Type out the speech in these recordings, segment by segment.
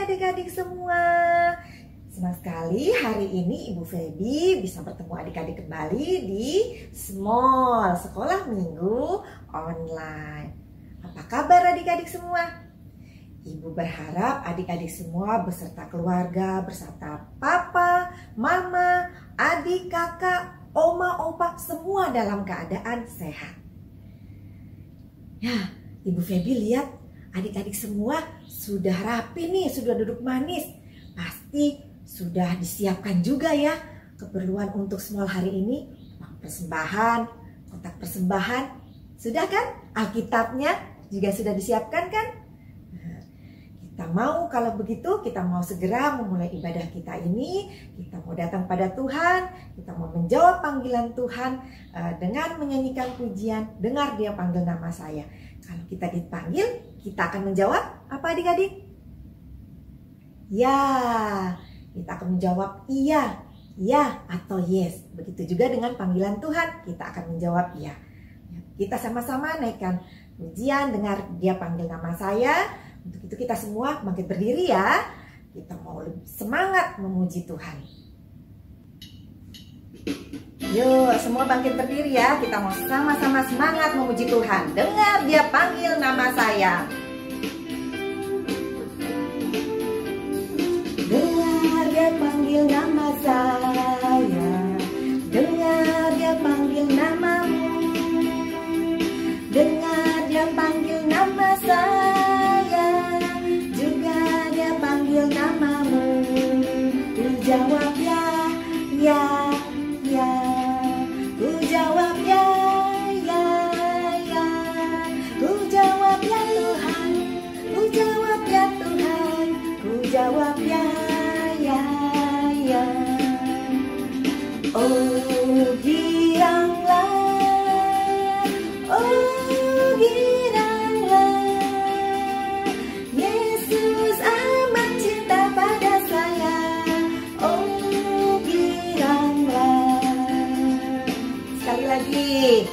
adik-adik semua. Senang sekali hari ini Ibu Feby bisa bertemu adik-adik kembali di Small Sekolah Minggu Online. Apa kabar adik-adik semua? Ibu berharap adik-adik semua beserta keluarga, beserta papa, mama, adik, kakak, oma, opa, semua dalam keadaan sehat. Ya, Ibu Feby lihat adik-adik semua sudah rapi nih, sudah duduk manis. Pasti sudah disiapkan juga ya keperluan untuk Small hari ini. Uang persembahan, kotak persembahan. Sudah kan? Alkitabnya juga sudah disiapkan kan? Nah, kita mau kalau begitu, kita mau segera memulai ibadah kita ini. Kita mau datang pada Tuhan, kita mau menjawab panggilan Tuhan dengan menyanyikan pujian. Dengar Dia panggil nama saya. Kalau kita dipanggil, kita akan menjawab apa adik-adik? Ya, kita akan menjawab iya, ya atau yes. Begitu juga dengan panggilan Tuhan, kita akan menjawab iya. Kita sama-sama naikkan pujian, dengar Dia panggil nama saya. Untuk itu kita semua bangkit berdiri ya. Kita mau lebih semangat memuji Tuhan. Yuk, semua bangkit berdiri ya. Kita mau sama-sama semangat memuji Tuhan. Dengar Dia panggil nama saya. Dengar Dia panggil nama saya. Dengar Dia panggil namamu. Dengar Dia panggil nama saya. Juga Dia panggil namamu. Ku jawab ya, ya, ya. Ku jawab ya, ya, ya. Ku jawab ya Tuhan. Ku jawab ya Tuhan. Ku jawab ya, ya, ya. Oh giranglah, oh giranglah. Yesus amat cinta pada saya. Oh giranglah. Sekali lagi.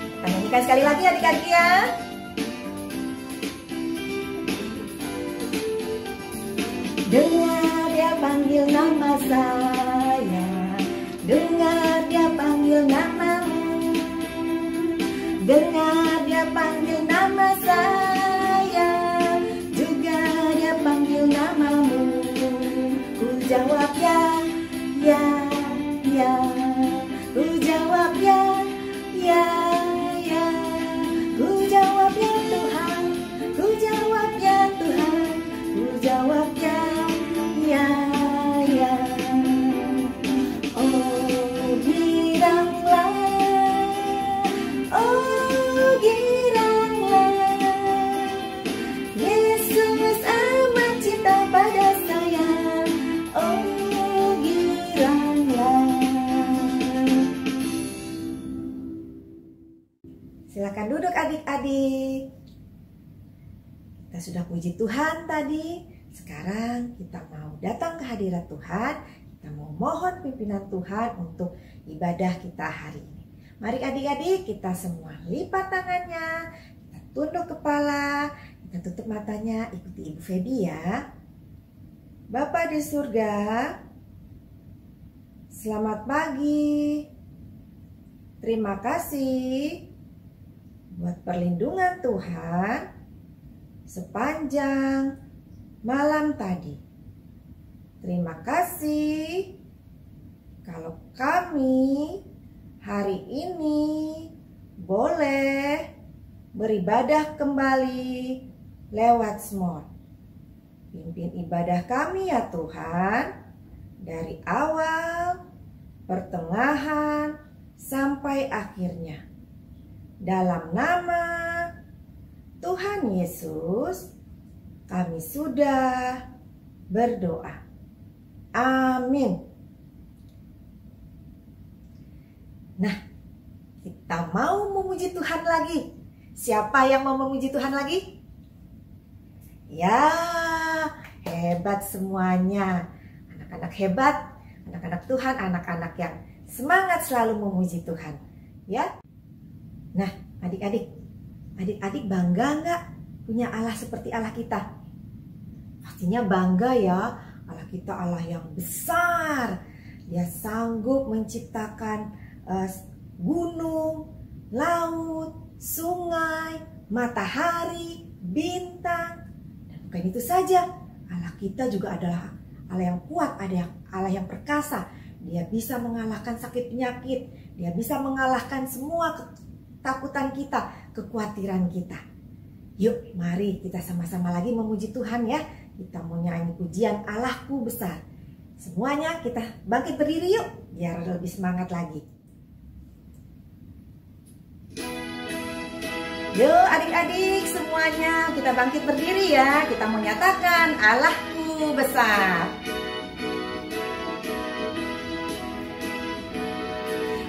Kita nyanyikan sekali lagi adik-adik ya. Dengar Dia panggil nama saya. Dengar Dia panggil namamu. Dengar Dia panggil nama saya. Juga Dia panggil namamu. Ku jawab ya, ya, ya. Ku jawab ya, ya, ya. Ku jawab ya Tuhan. Ku jawab ya Tuhan. Ku jawab ya, ya, ya. Oh giranglah, oh giranglah. Yesus amat cinta pada saya. Oh giranglah. Silakan duduk adik-adik. Kita sudah puji Tuhan tadi. Sekarang kita mau datang ke hadirat Tuhan. Kita mau mohon pimpinan Tuhan untuk ibadah kita hari ini. Mari adik-adik, kita semua lipat tangannya. Kita tunduk kepala. Kita tutup matanya. Ikuti Ibu Feby ya. Bapa di surga, selamat pagi. Terima kasih buat perlindungan Tuhan sepanjang malam tadi. Terima kasih kalau kami hari ini boleh beribadah kembali lewat Small. Pimpin ibadah kami ya Tuhan, dari awal, pertengahan, sampai akhirnya. Dalam nama Tuhan Yesus, kami sudah berdoa. Amin. Nah, kita mau memuji Tuhan lagi. Siapa yang mau memuji Tuhan lagi? Ya, hebat semuanya. Anak-anak hebat, anak-anak Tuhan, anak-anak yang semangat selalu memuji Tuhan. Ya. Nah, adik-adik bangga nggak punya Allah seperti Allah kita? pastinya bangga ya. Allah kita Allah yang besar. Dia sanggup menciptakan gunung, laut, sungai, matahari, bintang. Dan bukan itu saja, Allah kita juga adalah Allah yang kuat, Allah yang perkasa. Dia bisa mengalahkan sakit penyakit. Dia bisa mengalahkan semua ketakutan kita, kekhawatiran kita. Yuk, mari kita sama-sama lagi memuji Tuhan ya. Kita mau nyanyi pujian Allahku besar. Semuanya kita bangkit berdiri yuk, biar lebih semangat lagi. Yuk adik-adik semuanya kita bangkit berdiri ya. Kita mau nyatakan Allahku besar.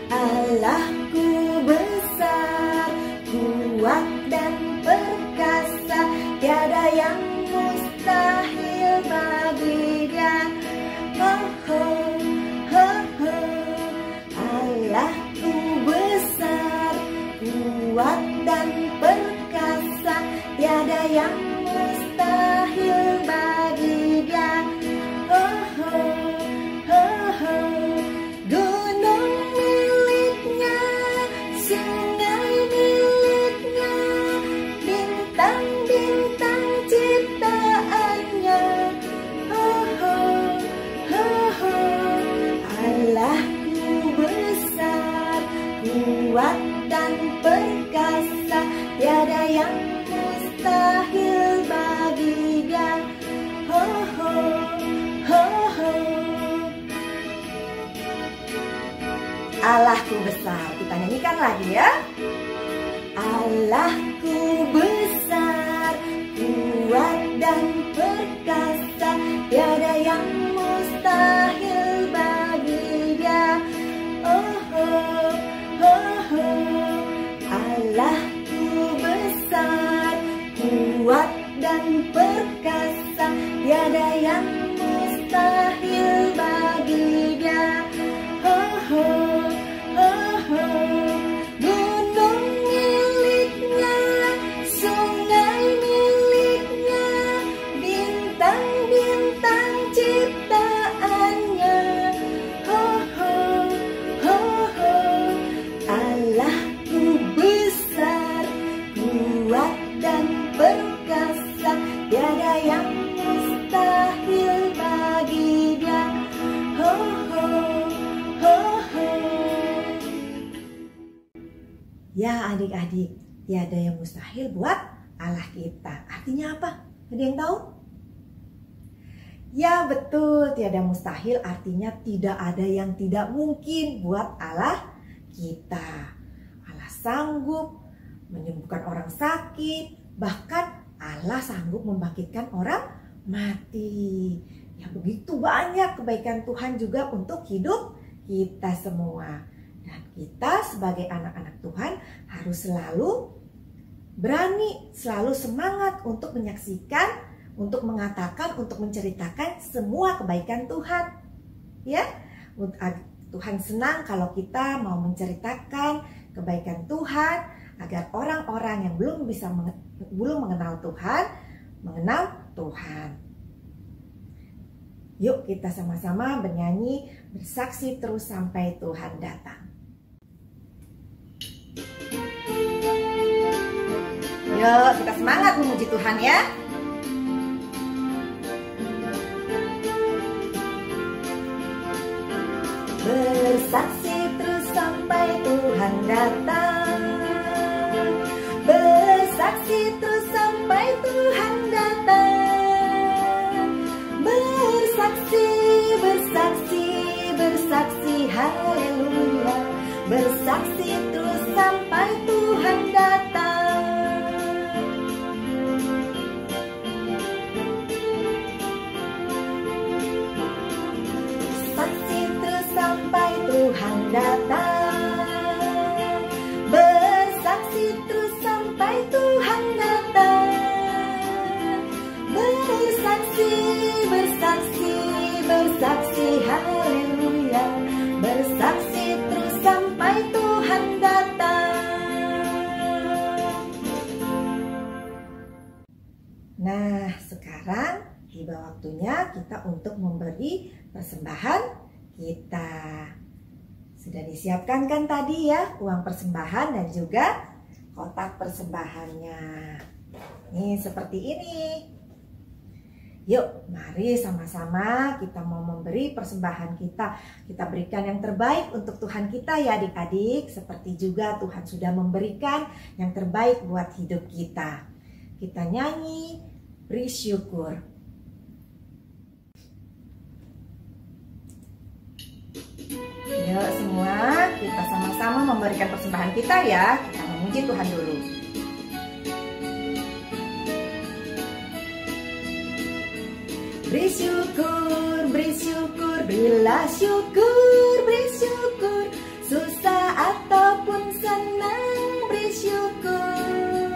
Allahku besar, kuat dan perkasa, tiada yang mustahil bagi Dia. Oh, oh, oh, oh. Allahku besar, kuat dan perkasa, tiada yang mustahil bagi Dia. Oh, oh, oh, oh. Gunung miliknya, sungai miliknya, bintang-bintang ciptaannya. Oh, oh, oh, oh. Allahku besar, kuat dan perkasa, tiada yang mustahil bagi Dia. Oh, oh, oh, oh. Allahku besar, kita nyanyikan lagi ya. Allahku besar, kuat dan perkasa, tiada yang mustahil bagi Dia. Oh, oh, oh, oh. Allahku besar, kuat dan perkasa, tiada yang mustahil bagi Dia. Oh, oh, oh, oh. Gunung miliknya, sungai miliknya, bintang-bintang ciptaannya. Oh, oh, oh, oh. Allahku besar, kuat dan perkasa, tiada yang mustahil bagi Dia. Oh, oh, oh, oh. Ya adik-adik, tiada yang mustahil buat Allah kita. Artinya apa? Ada yang tahu? Ya betul, tiada mustahil artinya tidak ada yang tidak mungkin buat Allah kita. Allah sanggup menyembuhkan orang sakit, bahkan Allah sanggup membangkitkan orang mati. Ya begitu banyak kebaikan Tuhan juga untuk hidup kita semua. Dan kita sebagai anak-anak Tuhan harus selalu berani, selalu semangat untuk menyaksikan, untuk mengatakan, untuk menceritakan semua kebaikan Tuhan. Ya, Tuhan senang kalau kita mau menceritakan kebaikan Tuhan agar orang-orang yang belum mengenal Tuhan, mengenal Tuhan. Yuk kita sama-sama bernyanyi, bersaksi terus sampai Tuhan datang. Yuk kita semangat memuji Tuhan ya. Bersaksi terus sampai Tuhan datang. Bersaksi terus sampai Tuhan datang. Bersaksi, bersaksi, bersaksi, haleluya. Bersaksi terus sampai Tuhan datang. Bersaksi terus sampai Tuhan datang. Bersaksi terus sampai Tuhan datang. Bersaksi, bersaksi, bersaksi, haleluya. Bersaksi terus sampai Tuhan datang. Nah, sekarang di bawah waktunya kita untuk memberi persembahan kita. Sudah disiapkan kan tadi ya uang persembahan dan juga kotak persembahannya. Nih seperti ini. Yuk mari sama-sama kita mau memberi persembahan kita. Kita berikan yang terbaik untuk Tuhan kita ya adik-adik. Seperti juga Tuhan sudah memberikan yang terbaik buat hidup kita. Kita nyanyi, beri syukur. Yuk semua kita sama-sama memberikan persembahan kita ya. Kita memuji Tuhan dulu. Beri syukur, berilah syukur, beri syukur. Susah ataupun senang, beri syukur.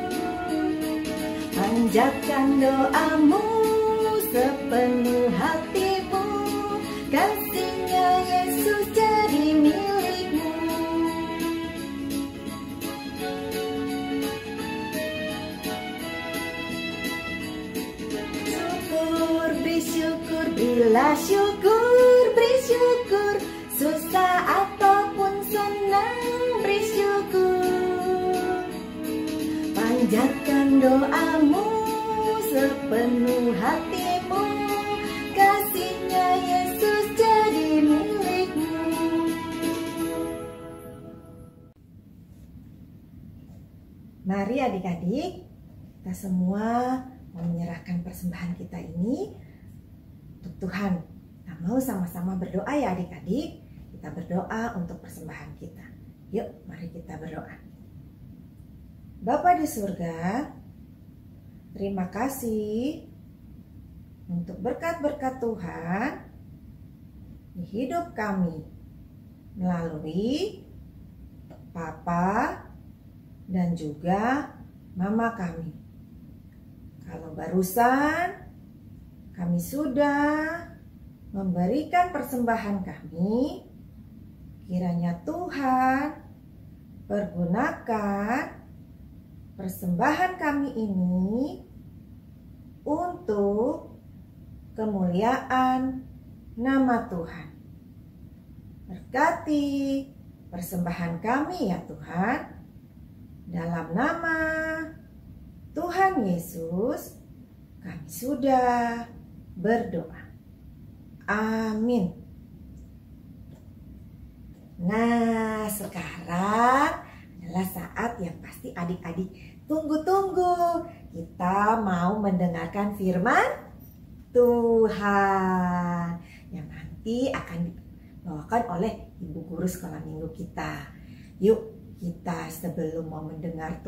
Panjatkan doamu sepenuh hatimu, kasih-Nya Yesus jadi milikmu. Syukur, beri syukur, berilah syukur, beri syukur. Susah ataupun senang, beri syukur. Panjatkan doamu sepenuh hatimu, kasih-Nya Yesus jadi milikmu. Mari adik-adik, kita semua menyerahkan persembahan kita ini untuk Tuhan. Kita mau sama-sama berdoa ya adik-adik. Kita berdoa untuk persembahan kita. Yuk, mari kita berdoa. Bapa di surga, terima kasih untuk berkat-berkat Tuhan di hidup kami melalui Papa dan juga Mama kami. Kalau barusan kami sudah memberikan persembahan kami, kiranya Tuhan pergunakan persembahan kami ini untuk kemuliaan nama Tuhan. Berkati persembahan kami ya Tuhan, dalam nama Tuhan Yesus kami sudah berdoa. Amin. Nah, sekarang adalah saat yang pasti adik-adik tunggu-tunggu. Kita mau mendengarkan firman Tuhan yang nanti akan dibawakan oleh Ibu Guru Sekolah Minggu kita. Yuk, kita sebelum mau mendengar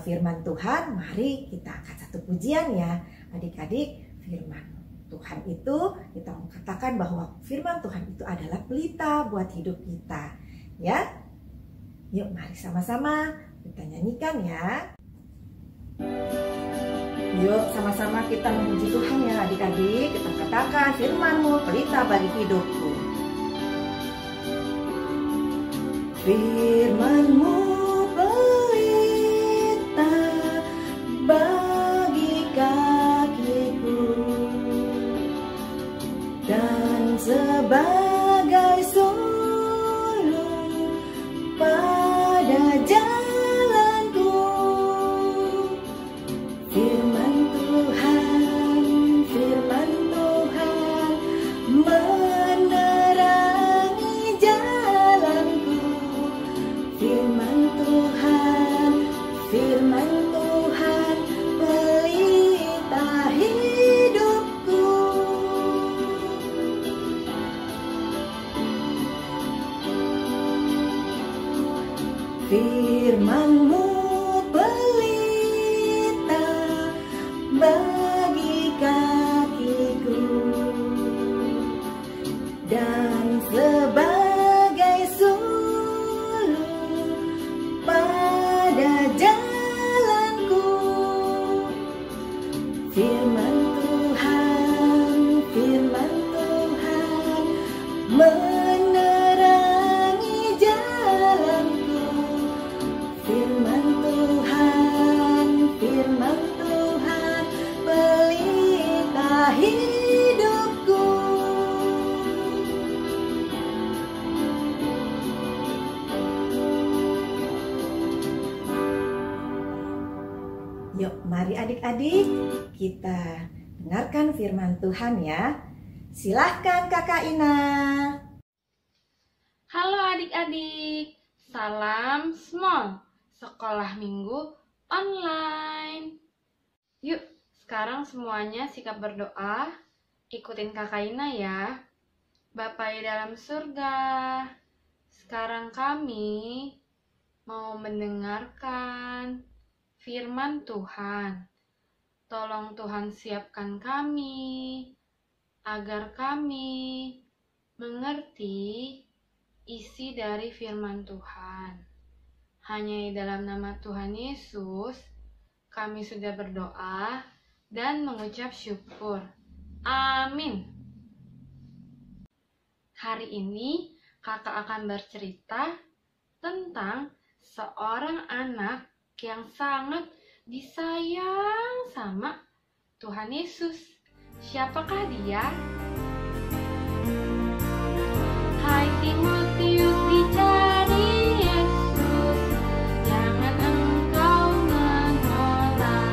firman Tuhan, mari kita angkat satu pujian ya adik-adik. Firman Tuhan itu, kita mau katakan bahwa firman Tuhan itu adalah pelita buat hidup kita ya. Yuk mari sama-sama kita nyanyikan ya. Yuk sama-sama kita memuji Tuhan ya adik-adik. Kita katakan, firman-Mu pelita bagi hidupku. Firman-Mu pelita bagi kakiku dan sebagai sulung pada jalanku. Firman Tuhan menerangi jalanku. Firman Tuhan pelita hidupku. Firman-Mu pelita bagi kakiku dan sebagai sulung pada jalanku. Firman Tuhan menerangi jalanku. Firman Yuk, mari adik-adik kita dengarkan firman Tuhan ya. Silahkan Kakak Ina. Halo adik-adik, salam small, sekolah minggu online. Yuk, sekarang semuanya sikap berdoa, ikutin Kakak Ina ya. Bapa di dalam surga, sekarang kami mau mendengarkan firman Tuhan. Tolong Tuhan siapkan kami, agar kami mengerti isi dari firman Tuhan. Hanya di dalam nama Tuhan Yesus, kami sudah berdoa dan mengucap syukur. Amin. Hari ini kakak akan bercerita tentang seorang anak yang sangat disayang sama Tuhan Yesus. Siapakah dia? Hai Timotius, dicari Yesus, jangan engkau menolak.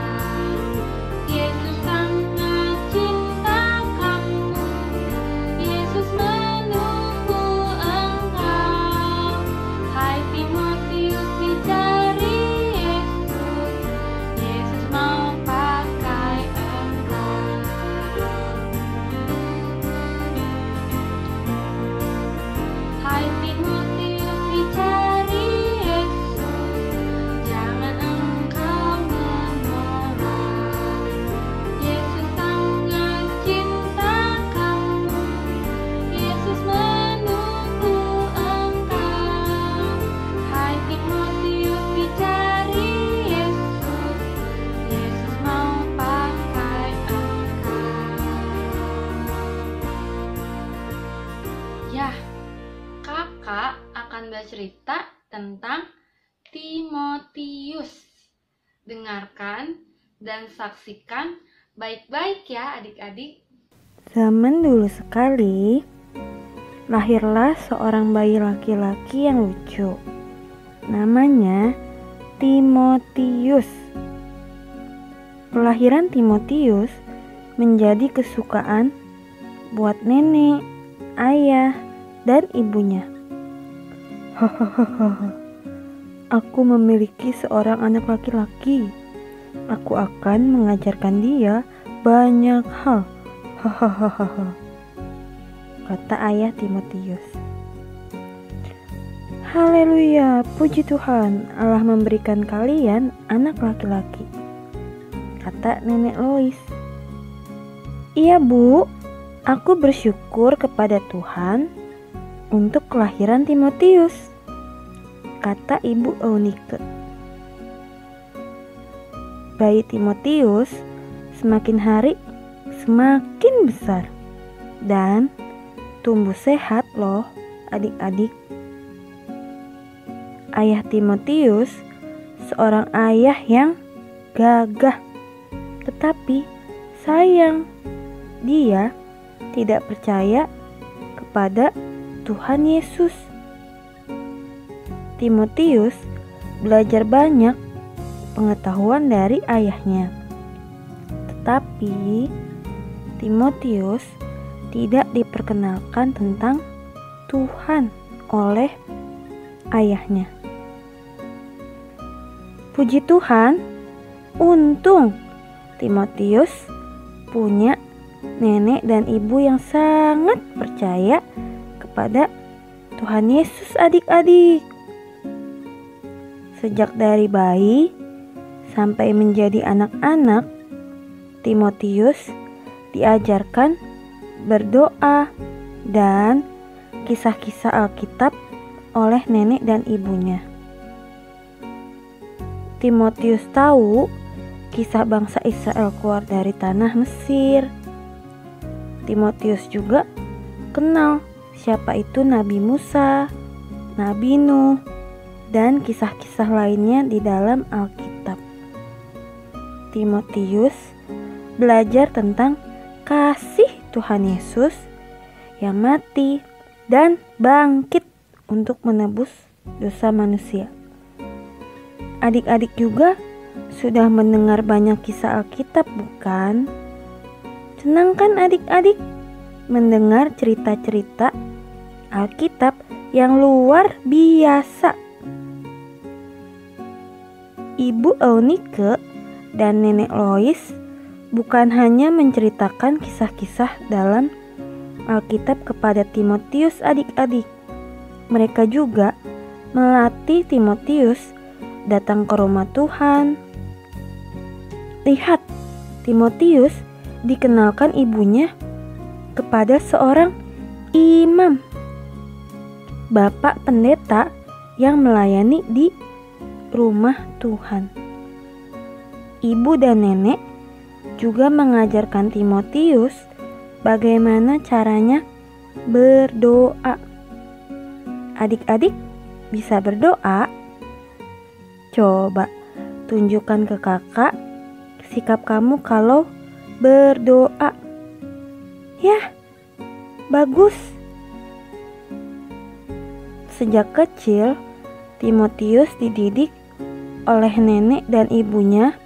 Yesus sangat cinta kamu, Yesus menunggu engkau. Hai Timotius, dicari Yesus, Yesus mau pakai engkau. Hai Timotius, dicari Yesus, jangan engkau menolak. Yesus sangat cinta kamu, Yesus menunggu engkau. Hai Timotius, dicari Yesus, Yesus mau pakai engkau. Ya, kakak akan bercerita tentang Timotius. Dengarkan dan saksikan baik-baik ya adik-adik. Zaman dulu sekali, lahirlah seorang bayi laki-laki yang lucu. Namanya Timotius. Kelahiran Timotius menjadi kesukaan buat nenek, ayah, dan ibunya. Hahaha, aku memiliki seorang anak laki-laki. Aku akan mengajarkan dia banyak hal. Hahaha, kata ayah Timotius. Haleluya, puji Tuhan, Allah memberikan kalian anak laki-laki, kata nenek Lois. Iya Bu, aku bersyukur kepada Tuhan untuk kelahiran Timotius, kata ibu Eunike. Bayi Timotius semakin hari semakin besar dan tumbuh sehat loh adik-adik. Ayah Timotius seorang ayah yang gagah, tetapi sayang. Dia tidak percaya kepada Tuhan Yesus. Timotius belajar banyak pengetahuan dari ayahnya, tetapi Timotius tidak diperkenalkan tentang Tuhan oleh ayahnya. Puji Tuhan, untung Timotius punya nenek dan ibu yang sangat percaya kepada Tuhan Yesus adik-adik. Sejak dari bayi sampai menjadi anak-anak, Timotius diajarkan berdoa dan kisah-kisah Alkitab oleh nenek dan ibunya. Timotius tahu kisah bangsa Israel keluar dari tanah Mesir. Timotius juga kenal siapa itu Nabi Musa, Nabi Nuh, dan kisah-kisah lainnya di dalam Alkitab. Timotius belajar tentang kasih Tuhan Yesus yang mati dan bangkit untuk menebus dosa manusia. Adik-adik juga sudah mendengar banyak kisah Alkitab, bukan? Senang kan adik-adik mendengar cerita-cerita Alkitab yang luar biasa? Ibu Eunike dan Nenek Lois bukan hanya menceritakan kisah-kisah dalam Alkitab kepada Timotius adik-adik. Mereka juga melatih Timotius datang ke rumah Tuhan. Lihat, Timotius dikenalkan ibunya kepada seorang imam, bapak pendeta yang melayani di rumah Tuhan. Ibu dan nenek juga mengajarkan Timotius bagaimana caranya berdoa. Adik-adik bisa berdoa? Coba tunjukkan ke kakak sikap kamu kalau berdoa. Ya, bagus. Sejak kecil, Timotius dididik oleh nenek dan ibunya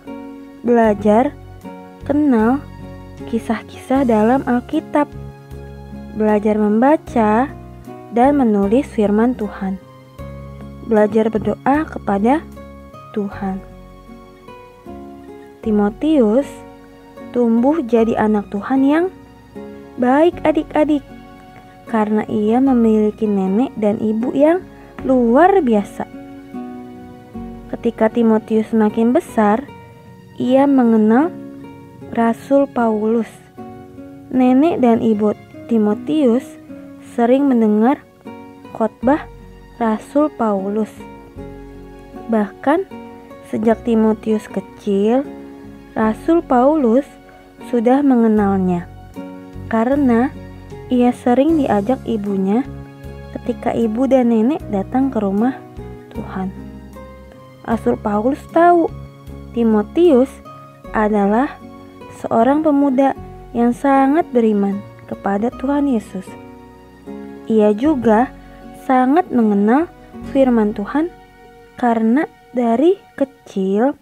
belajar kenal kisah-kisah dalam Alkitab, belajar membaca dan menulis firman Tuhan, belajar berdoa kepada Tuhan. Timotius tumbuh jadi anak Tuhan yang baik adik-adik, karena ia memiliki nenek dan ibu yang luar biasa. Ketika Timotius semakin besar, ia mengenal Rasul Paulus. Nenek dan ibu Timotius sering mendengar khotbah Rasul Paulus. Bahkan sejak Timotius kecil, Rasul Paulus sudah mengenalnya karena ia sering diajak ibunya ketika ibu dan nenek datang ke rumah Tuhan. Rasul Paulus tahu Timotius adalah seorang pemuda yang sangat beriman kepada Tuhan Yesus. Ia juga sangat mengenal firman Tuhan karena dari kecil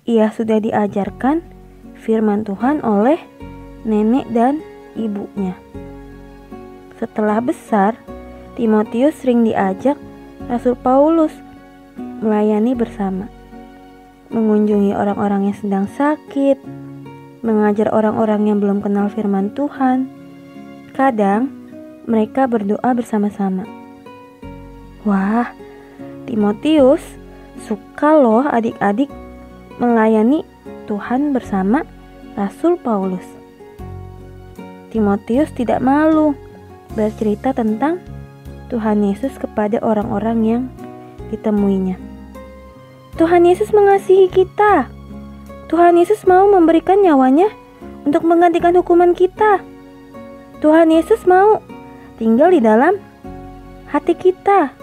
ia sudah diajarkan firman Tuhan oleh nenek dan ibunya. Setelah besar, Timotius sering diajak Rasul Paulus melayani bersama, mengunjungi orang-orang yang sedang sakit, mengajar orang-orang yang belum kenal firman Tuhan. Kadang mereka berdoa bersama-sama. Wah, Timotius suka loh adik-adik melayani Tuhan bersama Rasul Paulus. Timotius tidak malu bercerita tentang Tuhan Yesus kepada orang-orang yang ditemuinya. Tuhan Yesus mengasihi kita. Tuhan Yesus mau memberikan nyawanya untuk menggantikan hukuman kita. Tuhan Yesus mau tinggal di dalam hati kita.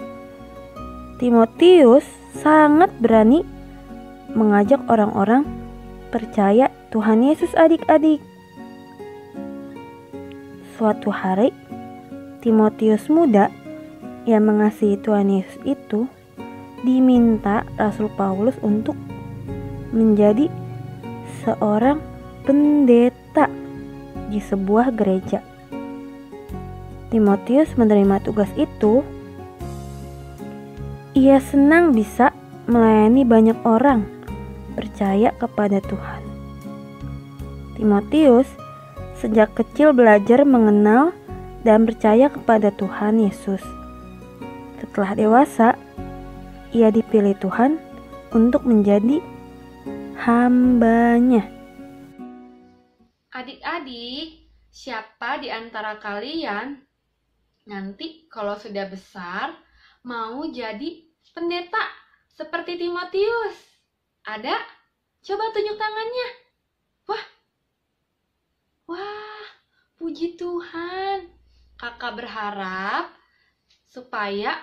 Timotius sangat berani mengajak orang-orang percaya Tuhan Yesus adik-adik. Suatu hari, Timotius muda yang mengasihi Tuhan Yesus itu diminta Rasul Paulus untuk menjadi seorang pendeta di sebuah gereja. Timotius menerima tugas itu. Ia senang bisa melayani banyak orang percaya kepada Tuhan. Timotius sejak kecil belajar mengenal dan percaya kepada Tuhan Yesus. Setelah dewasa, ia dipilih Tuhan untuk menjadi hamba-Nya. Adik-adik, siapa di antara kalian nanti kalau sudah besar mau jadi pendeta seperti Timotius? Ada? Coba tunjuk tangannya. Wah, puji Tuhan. Kakak berharap supaya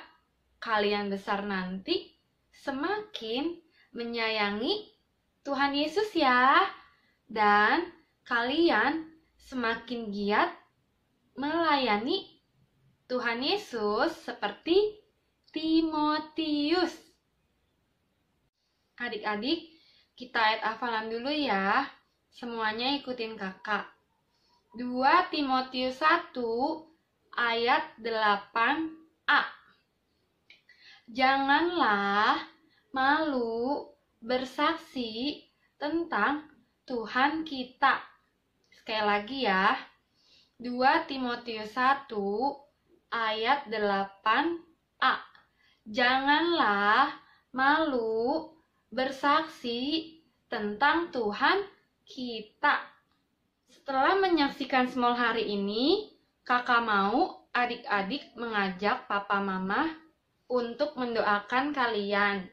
kalian besar nanti semakin menyayangi Tuhan Yesus ya. Dan kalian semakin giat melayani Tuhan Yesus seperti Timotius. Adik-adik, Kita ayat hafalan dulu ya. Semuanya ikutin kakak. 2 Timotius 1 ayat 8a. Janganlah malu bersaksi tentang Tuhan kita. Sekali lagi ya. 2 Timotius 1 ayat 8a. Janganlah malu bersaksi tentang Tuhan kita. Setelah menyaksikan Small hari ini, kakak mau adik-adik mengajak papa mama untuk mendoakan kalian.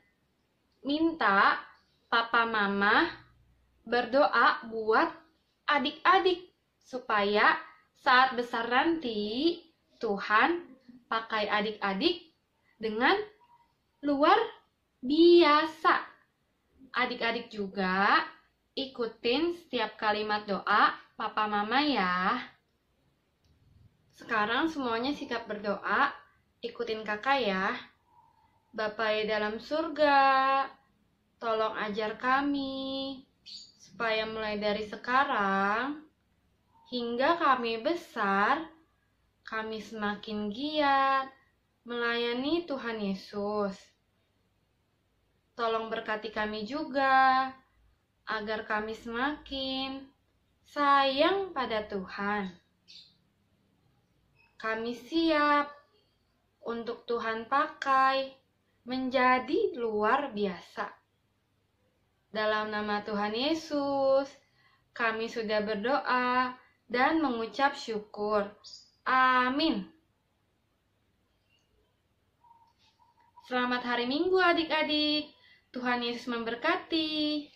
Minta papa mama berdoa buat adik-adik supaya saat besar nanti Tuhan pakai adik-adik dengan luar biasa. Adik-adik juga ikutin setiap kalimat doa papa mama ya. Sekarang semuanya sikap berdoa, ikutin kakak ya. Bapa di dalam surga, tolong ajar kami supaya mulai dari sekarang hingga kami besar, kami semakin giat melayani Tuhan Yesus. Tolong berkati kami juga agar kami semakin sayang pada Tuhan. Kami siap untuk Tuhan pakai menjadi luar biasa. Dalam nama Tuhan Yesus, kami sudah berdoa dan mengucap syukur. Amin. Selamat hari Minggu adik-adik. Tuhan Yesus memberkati.